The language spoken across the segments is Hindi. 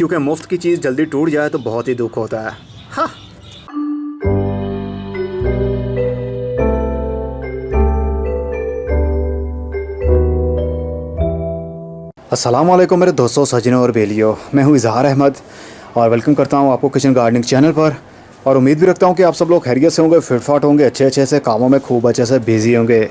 क्योंकि मुफ्त की चीज़ जल्दी टूट जाए तो बहुत ही दुख होता है। हाँ। अस्सलाम वालेकुम मेरे दोस्तों, सजनों और बेलियों, मैं हूँ इज़हार अहमद और वेलकम करता हूँ आपको किचन गार्डनिंग चैनल पर। और उम्मीद भी रखता हूँ कि आप सब लोग खैरियत से होंगे, फिटफाट होंगे, अच्छे से कामों में खूब अच्छे से बिजी होंगे।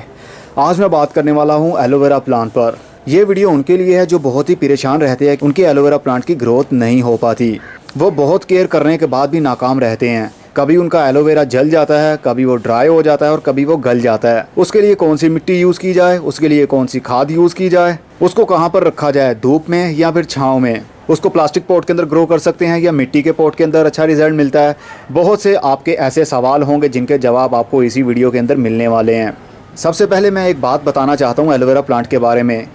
आज मैं बात करने वाला हूँ एलोवेरा प्लांट पर। ये वीडियो उनके लिए है जो बहुत ही परेशान रहते हैं, उनके एलोवेरा प्लांट की ग्रोथ नहीं हो पाती। वो बहुत केयर करने के बाद भी नाकाम रहते हैं। कभी उनका एलोवेरा जल जाता है, कभी वो ड्राई हो जाता है और कभी वो गल जाता है। उसके लिए कौन सी मिट्टी यूज़ की जाए, उसके लिए कौन सी खाद यूज़ की जाए, उसको कहाँ पर रखा जाए, धूप में या फिर छाँव में, उसको प्लास्टिक पॉट के अंदर ग्रो कर सकते हैं या मिट्टी के पॉट के अंदर अच्छा रिजल्ट मिलता है। बहुत से आपके ऐसे सवाल होंगे जिनके जवाब आपको इसी वीडियो के अंदर मिलने वाले हैं। सबसे पहले मैं एक बात बताना चाहता हूँ एलोवेरा प्लांट के बारे में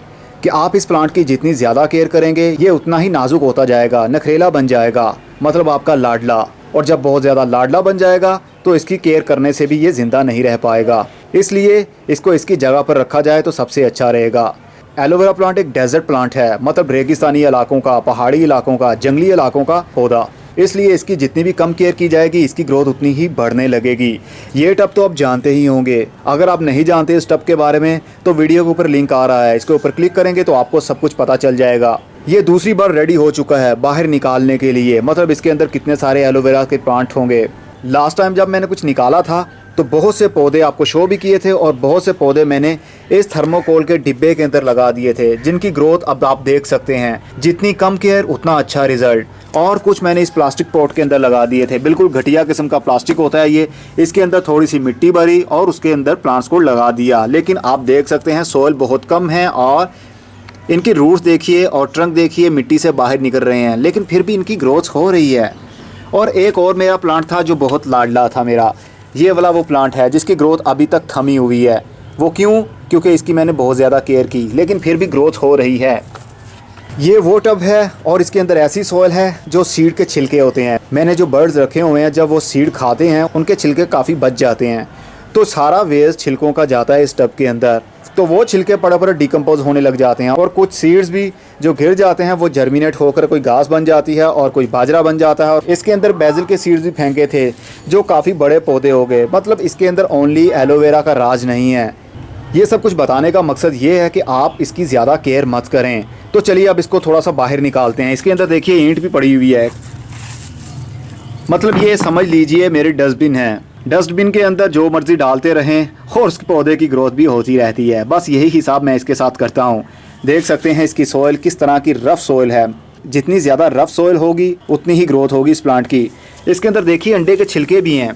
कि आप इस प्लांट की जितनी ज़्यादा केयर करेंगे ये उतना ही नाजुक होता जाएगा, नखरेला बन जाएगा, मतलब आपका लाडला। और जब बहुत ज़्यादा लाडला बन जाएगा तो इसकी केयर करने से भी ये ज़िंदा नहीं रह पाएगा। इसलिए इसको इसकी जगह पर रखा जाए तो सबसे अच्छा रहेगा। एलोवेरा प्लांट एक डेजर्ट प्लांट है, मतलब रेगिस्तानी इलाकों का, पहाड़ी इलाकों का, जंगली इलाकों का पौधा। इसलिए इसकी जितनी भी कम केयर की जाएगी इसकी ग्रोथ उतनी ही बढ़ने लगेगी। ये टब तो आप जानते ही होंगे। अगर आप नहीं जानते इस टब के बारे में तो वीडियो के ऊपर लिंक आ रहा है, इसके ऊपर क्लिक करेंगे तो आपको सब कुछ पता चल जाएगा। ये दूसरी बार रेडी हो चुका है बाहर निकालने के लिए, मतलब इसके अंदर कितने सारे एलोवेरा के प्लांट होंगे। लास्ट टाइम जब मैंने कुछ निकाला था तो बहुत से पौधे आपको शो भी किए थे और बहुत से पौधे मैंने इस थर्मोकोल के डिब्बे के अंदर लगा दिए थे, जिनकी ग्रोथ अब आप देख सकते हैं। जितनी कम केयर उतना अच्छा रिजल्ट। और कुछ मैंने इस प्लास्टिक पॉट के अंदर लगा दिए थे, बिल्कुल घटिया किस्म का प्लास्टिक होता है ये। इसके अंदर थोड़ी सी मिट्टी भरी और उसके अंदर प्लांट्स को लगा दिया, लेकिन आप देख सकते हैं सॉइल बहुत कम है और इनकी रूट्स देखिए और ट्रंक देखिए मिट्टी से बाहर निकल रहे हैं, लेकिन फिर भी इनकी ग्रोथ हो रही है। और एक और मेरा प्लांट था जो बहुत लाडला था मेरा, ये वाला वो प्लांट है जिसकी ग्रोथ अभी तक थमी हुई है। वो क्यों? क्योंकि इसकी मैंने बहुत ज़्यादा केयर की, लेकिन फिर भी ग्रोथ हो रही है। ये वो टब है और इसके अंदर ऐसी सॉइल है जो सीड के छिलके होते हैं। मैंने जो बर्ड्स रखे हुए हैं जब वो सीड खाते हैं उनके छिलके काफ़ी बच जाते हैं, तो सारा वेस्ट छिलकों का जाता है इस टब के अंदर। तो वो छिलके पड़े डिकम्पोज होने लग जाते हैं और कुछ सीड्स भी जो गिर जाते हैं वो जर्मिनेट होकर कोई घास बन जाती है और कोई बाजरा बन जाता है। और इसके अंदर बेसिल के सीड्स भी फेंके थे जो काफ़ी बड़े पौधे हो गए। मतलब इसके अंदर ओनली एलोवेरा का राज नहीं है। ये सब कुछ बताने का मकसद ये है कि आप इसकी ज़्यादा केयर मत करें। तो चलिए अब इसको थोड़ा सा बाहर निकालते हैं। इसके अंदर देखिए ईंट भी पड़ी हुई है, मतलब ये समझ लीजिए मेरी डस्टबिन है। डस्टबिन के अंदर जो मर्जी डालते रहें और उस पौधे की ग्रोथ भी होती रहती है। बस यही हिसाब मैं इसके साथ करता हूँ। देख सकते हैं इसकी सॉइल किस तरह की रफ़ सॉइल है। जितनी ज़्यादा रफ़ सॉइल होगी उतनी ही ग्रोथ होगी इस प्लांट की। इसके अंदर देखिए अंडे के छिलके भी हैं।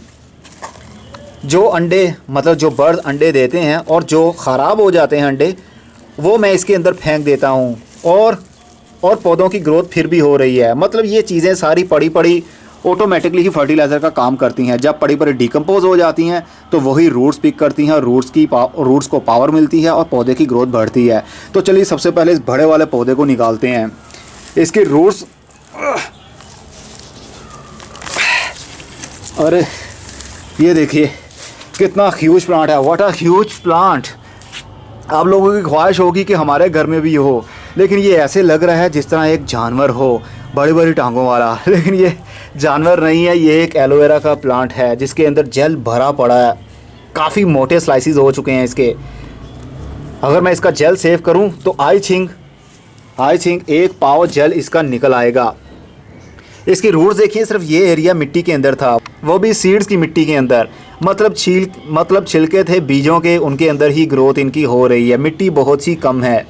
जो अंडे, मतलब जो बर्ड अंडे देते हैं और जो ख़राब हो जाते हैं अंडे, वो मैं इसके अंदर फेंक देता हूँ और पौधों की ग्रोथ फिर भी हो रही है। मतलब ये चीज़ें सारी पड़ी ऑटोमेटिकली ही फर्टिलाइज़र का काम करती हैं। जब पड़ी डिकम्पोज हो जाती हैं तो वही रूट्स पिक करती हैं, रूट्स को पावर मिलती है और पौधे की ग्रोथ बढ़ती है। तो चलिए सबसे पहले इस बड़े वाले पौधे को निकालते हैं। इसके रूट्स, अरे ये देखिए कितना ह्यूज प्लांट है। What a huge plant. आप लोगों की ख्वाहिश होगी कि हमारे घर में भी हो, लेकिन ये ऐसे लग रहा है जिस तरह एक जानवर हो, बड़ी बड़ी टांगों वाला। लेकिन ये जानवर नहीं है, ये एक एलोवेरा का प्लांट है जिसके अंदर जेल भरा पड़ा है। काफ़ी मोटे स्लाइसिस हो चुके हैं इसके। अगर मैं इसका जेल सेव करूं तो आई थिंक 1 पाव जेल इसका निकल आएगा। इसकी रूट्स देखिए, सिर्फ ये एरिया मिट्टी के अंदर था, वो भी सीड्स की मिट्टी के अंदर। मतलब छिलके थे बीजों के, उनके अंदर ही ग्रोथ इनकी हो रही है। मिट्टी बहुत सी कम है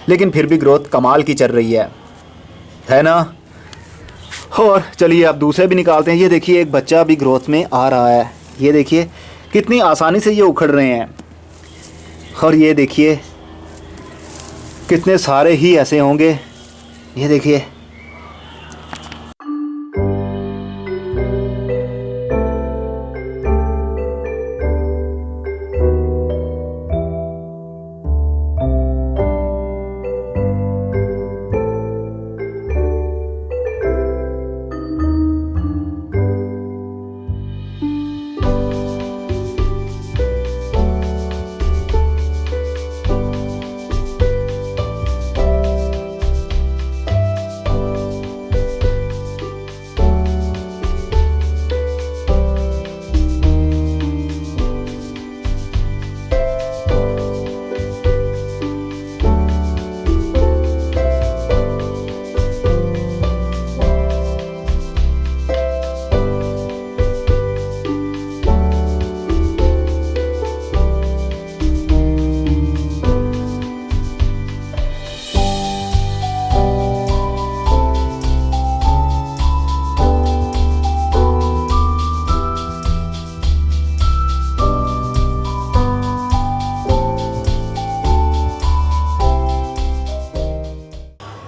लेकिन फिर भी ग्रोथ कमाल की चल रही है ना। और चलिए अब दूसरे भी निकालते हैं। ये देखिए एक बच्चा भी ग्रोथ में आ रहा है। ये देखिए कितनी आसानी से ये उखड़ रहे हैं। और ये देखिए कितने सारे ही ऐसे होंगे। ये देखिए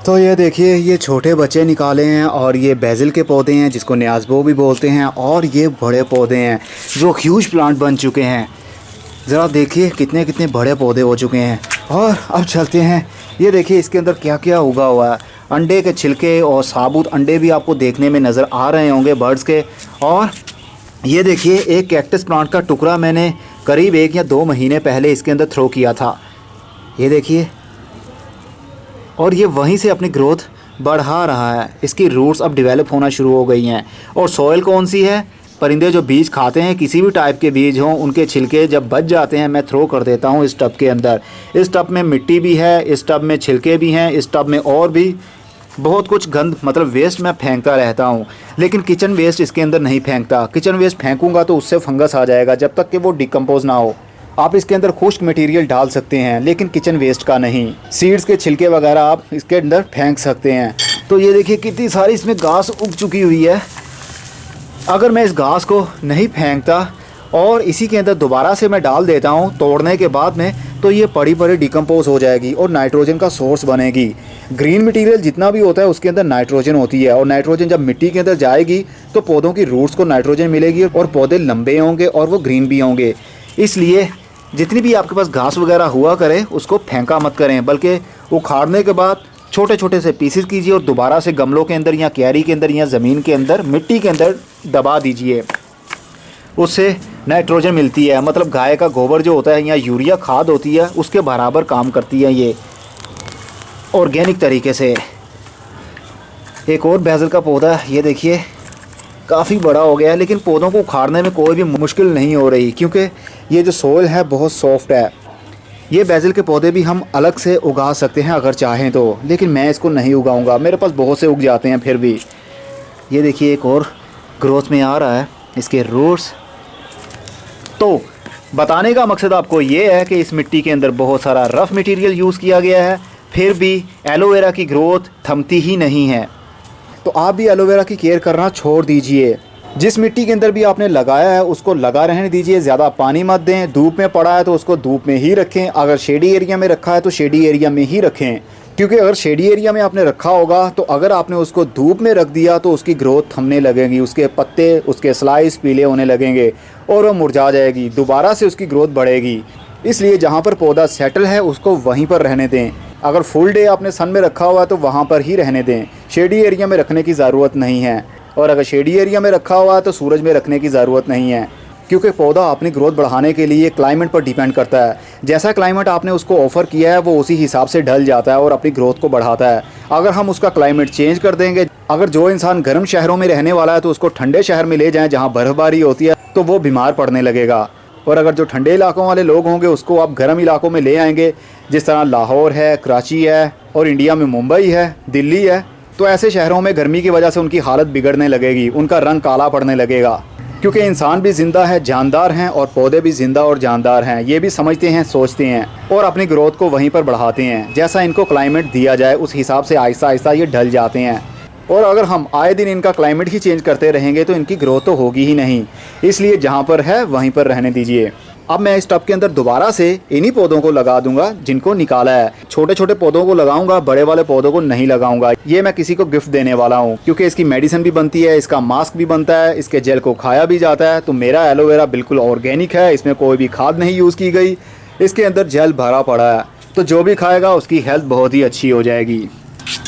तो ये देखिए, ये छोटे बच्चे निकाले हैं और ये बेसिल के पौधे हैं जिसको न्याज़बो भी बोलते हैं, और ये बड़े पौधे हैं जो ह्यूज प्लांट बन चुके हैं। ज़रा देखिए कितने कितने बड़े पौधे हो चुके हैं। और अब चलते हैं, ये देखिए इसके अंदर क्या क्या उगा हुआ है। अंडे के छिलके और साबुत अंडे भी आपको देखने में नज़र आ रहे होंगे बर्ड्स के। और ये देखिए एक कैक्टस प्लांट का टुकड़ा मैंने करीब 1 या 2 महीने पहले इसके अंदर थ्रो किया था, ये देखिए, और ये वहीं से अपनी ग्रोथ बढ़ा रहा है। इसकी रूट्स अब डेवलप होना शुरू हो गई हैं। और सॉइल कौन सी है? परिंदे जो बीज खाते हैं, किसी भी टाइप के बीज हों, उनके छिलके जब बच जाते हैं मैं थ्रो कर देता हूँ इस टब के अंदर। इस टब में मिट्टी भी है, इस टब में छिलके भी हैं, इस टब में और भी बहुत कुछ गंद मतलब वेस्ट मैं फेंकता रहता हूँ। लेकिन किचन वेस्ट इसके अंदर नहीं फेंकता। किचन वेस्ट फेंकूँगा तो उससे फंगस आ जाएगा जब तक कि वो डिकम्पोज ना हो। आप इसके अंदर खुश्क मटेरियल डाल सकते हैं लेकिन किचन वेस्ट का नहीं। सीड्स के छिलके वगैरह आप इसके अंदर फेंक सकते हैं। तो ये देखिए कितनी सारी इसमें घास उग चुकी हुई है। अगर मैं इस घास को नहीं फेंकता और इसी के अंदर दोबारा से मैं डाल देता हूँ तोड़ने के बाद में, तो ये बड़ी बड़ी डिकम्पोज हो जाएगी और नाइट्रोजन का सोर्स बनेगी। ग्रीन मटेरियल जितना भी होता है उसके अंदर नाइट्रोजन होती है, और नाइट्रोजन जब मिट्टी के अंदर जाएगी तो पौधों की रूट्स को नाइट्रोजन मिलेगी और पौधे लंबे होंगे और वो ग्रीन भी होंगे। इसलिए जितनी भी आपके पास घास वगैरह हुआ करे उसको फेंका मत करें, बल्कि उखाड़ने के बाद छोटे छोटे से पीसेस कीजिए और दोबारा से गमलों के अंदर या क्यारी के अंदर या ज़मीन के अंदर मिट्टी के अंदर दबा दीजिए। उससे नाइट्रोजन मिलती है, मतलब गाय का गोबर जो होता है या यूरिया खाद होती है उसके बराबर काम करती है ये ऑर्गेनिक तरीके से। एक और बेसिल का पौधा ये देखिए काफ़ी बड़ा हो गया है, लेकिन पौधों को उखाड़ने में कोई भी मुश्किल नहीं हो रही क्योंकि ये जो सोइल है बहुत सॉफ्ट है। ये बेसिल के पौधे भी हम अलग से उगा सकते हैं अगर चाहें तो, लेकिन मैं इसको नहीं उगाऊंगा, मेरे पास बहुत से उग जाते हैं फिर भी। ये देखिए एक और ग्रोथ में आ रहा है इसके रूट्स। तो बताने का मकसद आपको ये है कि इस मिट्टी के अंदर बहुत सारा रफ़ मटेरियल यूज़ किया गया है, फिर भी एलोवेरा की ग्रोथ थमती ही नहीं है। तो आप भी एलोवेरा की केयर करना छोड़ दीजिए। जिस मिट्टी के अंदर भी आपने लगाया है उसको लगा रहने दीजिए, ज़्यादा पानी मत दें। धूप में पड़ा है तो उसको धूप में ही रखें, अगर शेडी एरिया में रखा है तो शेडी एरिया में ही रखें, क्योंकि अगर शेडी एरिया में आपने रखा होगा तो अगर आपने उसको धूप में रख दिया तो उसकी ग्रोथ थमने लगेगी, उसके पत्ते उसके स्लाइस पीले होने लगेंगे और वो मुरझा जाएगी, दोबारा से उसकी ग्रोथ बढ़ेगी। इसलिए जहाँ पर पौधा सेटल है उसको वहीं पर रहने दें। अगर फुल डे आपने सन में रखा हुआ है तो वहाँ पर ही रहने दें, शेडी एरिया में रखने की ज़रूरत नहीं है। और अगर शेडी एरिया में रखा हुआ है तो सूरज में रखने की ज़रूरत नहीं है, क्योंकि पौधा अपनी ग्रोथ बढ़ाने के लिए क्लाइमेट पर डिपेंड करता है। जैसा क्लाइमेट आपने उसको ऑफ़र किया है वो उसी हिसाब से ढल जाता है और अपनी ग्रोथ को बढ़ाता है। अगर हम उसका क्लाइमेट चेंज कर देंगे, अगर जो इंसान गर्म शहरों में रहने वाला है तो उसको ठंडे शहर में ले जाएँ जहाँ बर्फ़बारी होती है तो वो बीमार पड़ने लगेगा। और अगर जो ठंडे इलाकों वाले लोग होंगे उसको आप गर्म इलाकों में ले आएंगे, जिस तरह लाहौर है, कराची है और इंडिया में मुंबई है, दिल्ली है, तो ऐसे शहरों में गर्मी की वजह से उनकी हालत बिगड़ने लगेगी, उनका रंग काला पड़ने लगेगा। क्योंकि इंसान भी ज़िंदा है, जानदार हैं, और पौधे भी ज़िंदा और जानदार हैं। ये भी समझते हैं, सोचते हैं और अपनी ग्रोथ को वहीं पर बढ़ाते हैं। जैसा इनको क्लाइमेट दिया जाए उस हिसाब से आहिस्ता आहिस्ता ये ढल जाते हैं। और अगर हम आए दिन इनका क्लाइमेट ही चेंज करते रहेंगे तो इनकी ग्रोथ तो होगी ही नहीं। इसलिए जहाँ पर है वहीं पर रहने दीजिए। अब मैं इस टब के अंदर दोबारा से इन्हीं पौधों को लगा दूंगा जिनको निकाला है। छोटे छोटे पौधों को लगाऊंगा, बड़े वाले पौधों को नहीं लगाऊंगा। ये मैं किसी को गिफ्ट देने वाला हूँ, क्योंकि इसकी मेडिसिन भी बनती है, इसका मास्क भी बनता है, इसके जेल को खाया भी जाता है। तो मेरा एलोवेरा बिल्कुल ऑर्गेनिक है, इसमें कोई भी खाद नहीं यूज़ की गई, इसके अंदर जेल भरा पड़ा है। तो जो भी खाएगा उसकी हेल्थ बहुत ही अच्छी हो जाएगी।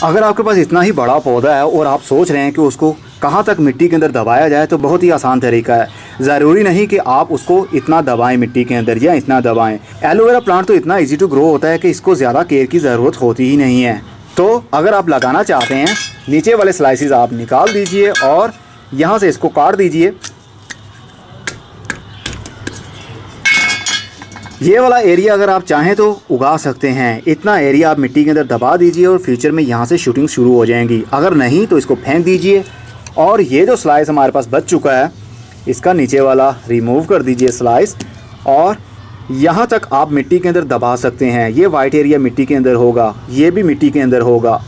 अगर आपके पास इतना ही बड़ा पौधा है और आप सोच रहे हैं कि उसको कहाँ तक मिट्टी के अंदर दबाया जाए, तो बहुत ही आसान तरीका है। ज़रूरी नहीं कि आप उसको इतना दबाएं मिट्टी के अंदर या इतना दबाएं। एलोवेरा प्लांट तो इतना इजी टू ग्रो होता है कि इसको ज़्यादा केयर की ज़रूरत होती ही नहीं है। तो अगर आप लगाना चाहते हैं, नीचे वाले स्लाइसेस आप निकाल दीजिए और यहाँ से इसको काट दीजिए। ये वाला एरिया अगर आप चाहें तो उगा सकते हैं। इतना एरिया आप मिट्टी के अंदर दबा दीजिए और फ्यूचर में यहाँ से शूटिंग शुरू हो जाएंगी। अगर नहीं तो इसको फेंक दीजिए। और ये जो स्लाइस हमारे पास बच चुका है, इसका नीचे वाला रिमूव कर दीजिए स्लाइस, और यहाँ तक आप मिट्टी के अंदर दबा सकते हैं। ये वाइट एरिया मिट्टी के अंदर होगा, ये भी मिट्टी के अंदर होगा,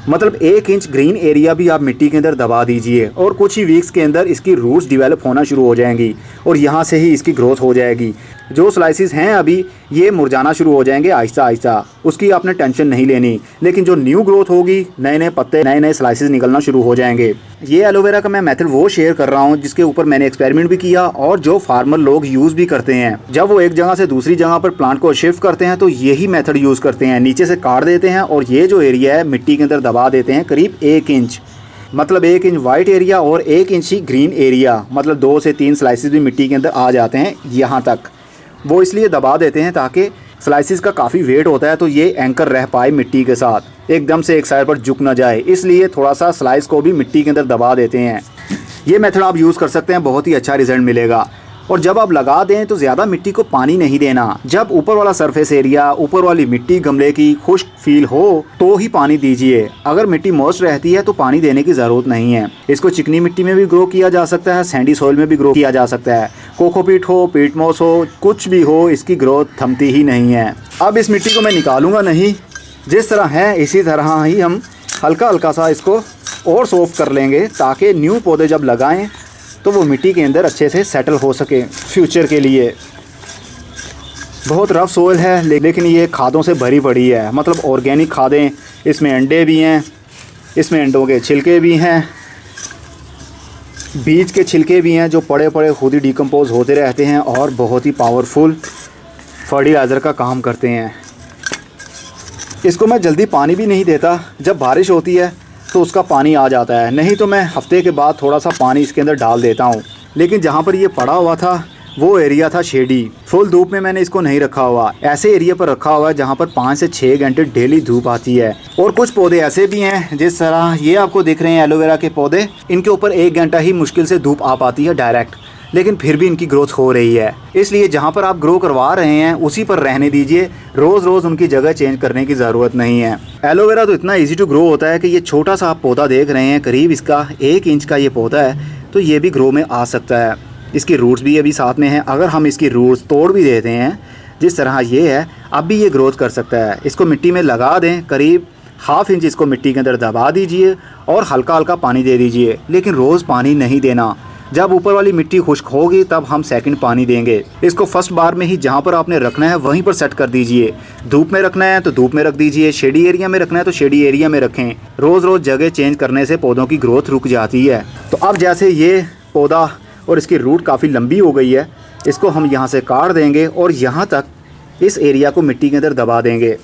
मतलब 1 इंच ग्रीन एरिया भी आप मिट्टी के अंदर दबा दीजिए। और कुछ ही वीक्स के अंदर इसकी रूट्स डेवलप होना शुरू हो जाएंगी और यहाँ से ही इसकी ग्रोथ हो जाएगी। जो स्लाइसिस हैं अभी ये मुरझाना शुरू हो जाएंगे आहिस्ता आहिस्ता, उसकी आपने टेंशन नहीं लेनी। लेकिन जो न्यू ग्रोथ होगी, नए नए पत्ते, नए नए स्लाइसिस निकलना शुरू हो जाएंगे। ये एलोवेरा का मैं मेथड वो शेयर कर रहा हूँ जिसके ऊपर मैंने एक्सपेरिमेंट भी किया और जो फार्मर लोग यूज़ भी करते हैं। जब वो एक जगह से दूसरी जगह पर प्लांट को शिफ्ट करते हैं तो यही मेथड यूज़ करते हैं। नीचे से काट देते हैं और ये जो एरिया है मिट्टी के अंदर दबा देते हैं करीब 1 इंच, मतलब 1 इंच वाइट एरिया और 1 इंच ही ग्रीन एरिया, मतलब 2 से 3 स्लाइसिस भी मिट्टी के अंदर आ जाते हैं यहाँ तक। वो इसलिए दबा देते हैं ताकि स्लाइसिस का काफ़ी वेट होता है तो ये एंकर रह पाए मिट्टी के साथ, एकदम से एक साइड पर झुक ना जाए, इसलिए थोड़ा सा स्लाइस को भी मिट्टी के अंदर दबा देते हैं। ये मेथड आप यूज़ कर सकते हैं, बहुत ही अच्छा रिजल्ट मिलेगा। और जब आप लगा दें तो ज़्यादा मिट्टी को पानी नहीं देना। जब ऊपर वाला सरफेस एरिया, ऊपर वाली मिट्टी गमले की खुश्क फील हो तो ही पानी दीजिए। अगर मिट्टी मॉइस्ट रहती है तो पानी देने की ज़रूरत नहीं है। इसको चिकनी मिट्टी में भी ग्रो किया जा सकता है, सैंडी सॉइल में भी ग्रो किया जा सकता है। कोकोपीट हो, पीट मॉस हो, कुछ भी हो, इसकी ग्रोथ थमती ही नहीं है। अब इस मिट्टी को मैं निकालूंगा नहीं, जिस तरह है इसी तरह ही हम हल्का हल्का सा इसको और सॉफ्ट कर लेंगे ताकि न्यू पौधे जब लगाएं तो वो मिट्टी के अंदर अच्छे से सेटल हो सके फ्यूचर के लिए। बहुत रफ सोइल है लेकिन ये खादों से भरी पड़ी है, मतलब ऑर्गेनिक खादें। इसमें अंडे भी हैं, इसमें अंडों के छिलके भी हैं, बीज के छिलके भी हैं जो पड़े पड़े खुद ही डिकम्पोज होते रहते हैं और बहुत ही पावरफुल फर्टिलाइज़र का काम करते हैं। इसको मैं जल्दी पानी भी नहीं देता, जब बारिश होती है तो उसका पानी आ जाता है, नहीं तो मैं हफ्ते के बाद थोड़ा सा पानी इसके अंदर डाल देता हूँ। लेकिन जहाँ पर ये पड़ा हुआ था वो एरिया था शेडी, फुल धूप में मैंने इसको नहीं रखा हुआ, ऐसे एरिया पर रखा हुआ है जहाँ पर 5 से 6 घंटे डेली धूप आती है। और कुछ पौधे ऐसे भी हैं जिस तरह ये आपको दिख रहे हैं एलोवेरा के पौधे, इनके ऊपर 1 घंटा ही मुश्किल से धूप आ पाती है डायरेक्ट, लेकिन फिर भी इनकी ग्रोथ हो रही है। इसलिए जहाँ पर आप ग्रो करवा रहे हैं उसी पर रहने दीजिए, रोज़ रोज़ उनकी जगह चेंज करने की ज़रूरत नहीं है। एलोवेरा तो इतना इजी टू ग्रो होता है कि ये छोटा सा आप पौधा देख रहे हैं, करीब इसका 1 इंच का ये पौधा है, तो ये भी ग्रो में आ सकता है। इसकी रूट्स भी अभी साथ में हैं, अगर हम इसकी रूट्स तोड़ भी देते हैं जिस तरह ये है, अब भी ये ग्रोथ कर सकता है। इसको मिट्टी में लगा दें, करीब 1/2 इंच इसको मिट्टी के अंदर दबा दीजिए और हल्का हल्का पानी दे दीजिए, लेकिन रोज़ पानी नहीं देना। जब ऊपर वाली मिट्टी खुश्क होगी तब हम सेकंड पानी देंगे। इसको फर्स्ट बार में ही जहाँ पर आपने रखना है वहीं पर सेट कर दीजिए। धूप में रखना है तो धूप में रख दीजिए, शेडी एरिया में रखना है तो शेडी एरिया में रखें। रोज़ रोज़ जगह चेंज करने से पौधों की ग्रोथ रुक जाती है। तो अब जैसे ये पौधा और इसकी रूट काफ़ी लंबी हो गई है, इसको हम यहाँ से काट देंगे और यहाँ तक इस एरिया को मिट्टी के अंदर दबा देंगे।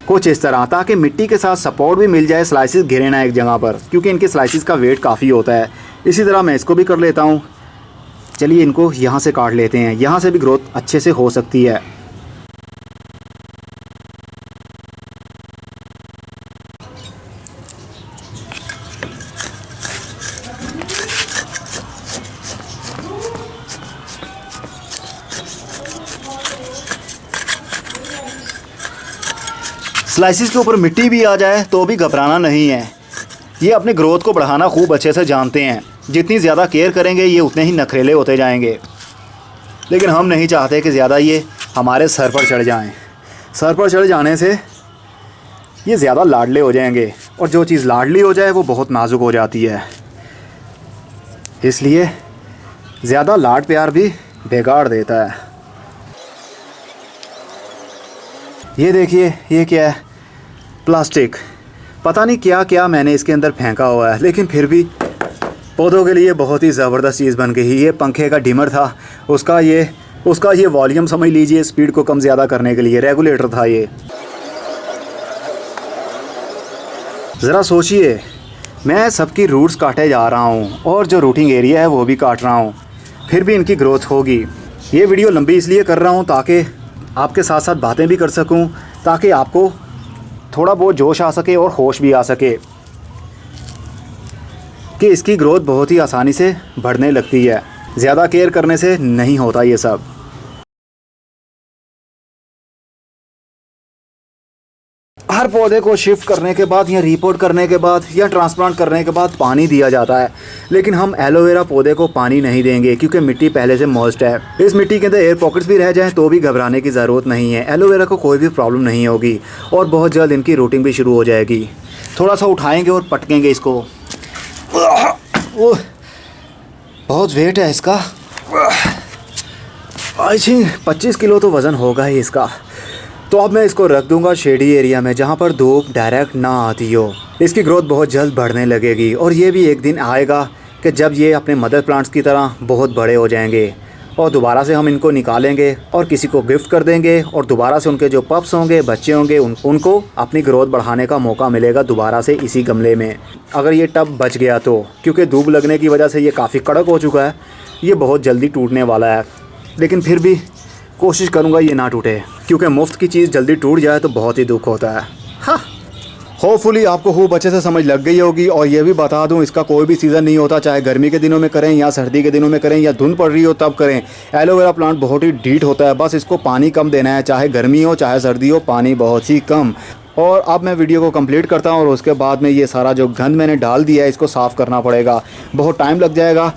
कुछ इस तरह, ताकि मिट्टी के साथ सपोर्ट भी मिल जाए, स्लाइसिस गिरे ना एक जगह पर, क्योंकि इनके स्लाइसिस का वेट काफ़ी होता है। इसी तरह मैं इसको भी कर लेता हूँ। चलिए इनको यहाँ से काट लेते हैं, यहाँ से भी ग्रोथ अच्छे से हो सकती है। स्लाइसिस के ऊपर मिट्टी भी आ जाए तो भी घबराना नहीं है। ये अपनी ग्रोथ को बढ़ाना खूब अच्छे से जानते हैं, जितनी ज़्यादा केयर करेंगे ये उतने ही नखरेले होते जाएंगे। लेकिन हम नहीं चाहते कि ज़्यादा ये हमारे सर पर चढ़ जाएं। सर पर चढ़ जाने से ये ज़्यादा लाडले हो जाएंगे, और जो चीज़ लाडली हो जाए वो बहुत नाजुक हो जाती है। इसलिए ज़्यादा लाड प्यार भी बिगाड़ देता है। ये देखिए, ये क्या है? प्लास्टिक। पता नहीं क्या क्या मैंने इसके अंदर फेंका हुआ है, लेकिन फिर भी पौधों के लिए बहुत ही ज़बरदस्त चीज़ बन गई। ये पंखे का डिमर था, उसका ये वॉल्यूम समझ लीजिए, स्पीड को कम ज़्यादा करने के लिए रेगुलेटर था ये। ज़रा सोचिए, मैं सबकी रूट्स काटे जा रहा हूँ और जो रूटिंग एरिया है वो भी काट रहा हूँ, फिर भी इनकी ग्रोथ होगी। ये वीडियो लंबी इसलिए कर रहा हूँ ताकि आपके साथ साथ बातें भी कर सकूं, ताकि आपको थोड़ा बहुत जोश आ सके और होश भी आ सके कि इसकी ग्रोथ बहुत ही आसानी से बढ़ने लगती है। ज़्यादा केयर करने से नहीं होता ये सब। हर पौधे को शिफ्ट करने के बाद या रिपोर्ट करने के बाद या ट्रांसप्लांट करने के बाद पानी दिया जाता है, लेकिन हम एलोवेरा पौधे को पानी नहीं देंगे क्योंकि मिट्टी पहले से मॉइस्ट है। इस मिट्टी के अंदर एयर पॉकेट्स भी रह जाएं तो भी घबराने की ज़रूरत नहीं है। एलोवेरा को कोई भी प्रॉब्लम नहीं होगी और बहुत जल्द इनकी रूटिंग भी शुरू हो जाएगी। थोड़ा सा उठाएंगे और पटकेंगे इसको, ओह, बहुत वेट है इसका। आई थिंक 25 किलो तो वज़न होगा ही इसका। तो अब मैं इसको रख दूंगा शेडी एरिया में जहाँ पर धूप डायरेक्ट ना आती हो। इसकी ग्रोथ बहुत जल्द बढ़ने लगेगी और ये भी एक दिन आएगा कि जब ये अपने मदर प्लांट्स की तरह बहुत बड़े हो जाएंगे और दोबारा से हम इनको निकालेंगे और किसी को गिफ्ट कर देंगे और दोबारा से उनके जो पप्स होंगे, बच्चे होंगे, उनको अपनी ग्रोथ बढ़ाने का मौका मिलेगा दोबारा से इसी गमले में, अगर ये टब बच गया तो। क्योंकि धूप लगने की वजह से ये काफ़ी कड़क हो चुका है, ये बहुत जल्दी टूटने वाला है। लेकिन फिर भी कोशिश करूँगा ये ना टूटे, क्योंकि मुफ्त की चीज़ जल्दी टूट जाए तो बहुत ही दुख होता है। हाँ, होपफुली आपको खूब अच्छे से समझ लग गई होगी। और ये भी बता दूं, इसका कोई भी सीज़न नहीं होता, चाहे गर्मी के दिनों में करें या सर्दी के दिनों में करें या धुंध पड़ रही हो तब करें। एलोवेरा प्लांट बहुत ही ढीठ होता है, बस इसको पानी कम देना है, चाहे गर्मी हो चाहे सर्दी हो, पानी बहुत ही कम। और अब मैं वीडियो को कंप्लीट करता हूँ और उसके बाद में ये सारा जो गंद मैंने डाल दिया है इसको साफ़ करना पड़ेगा, बहुत टाइम लग जाएगा।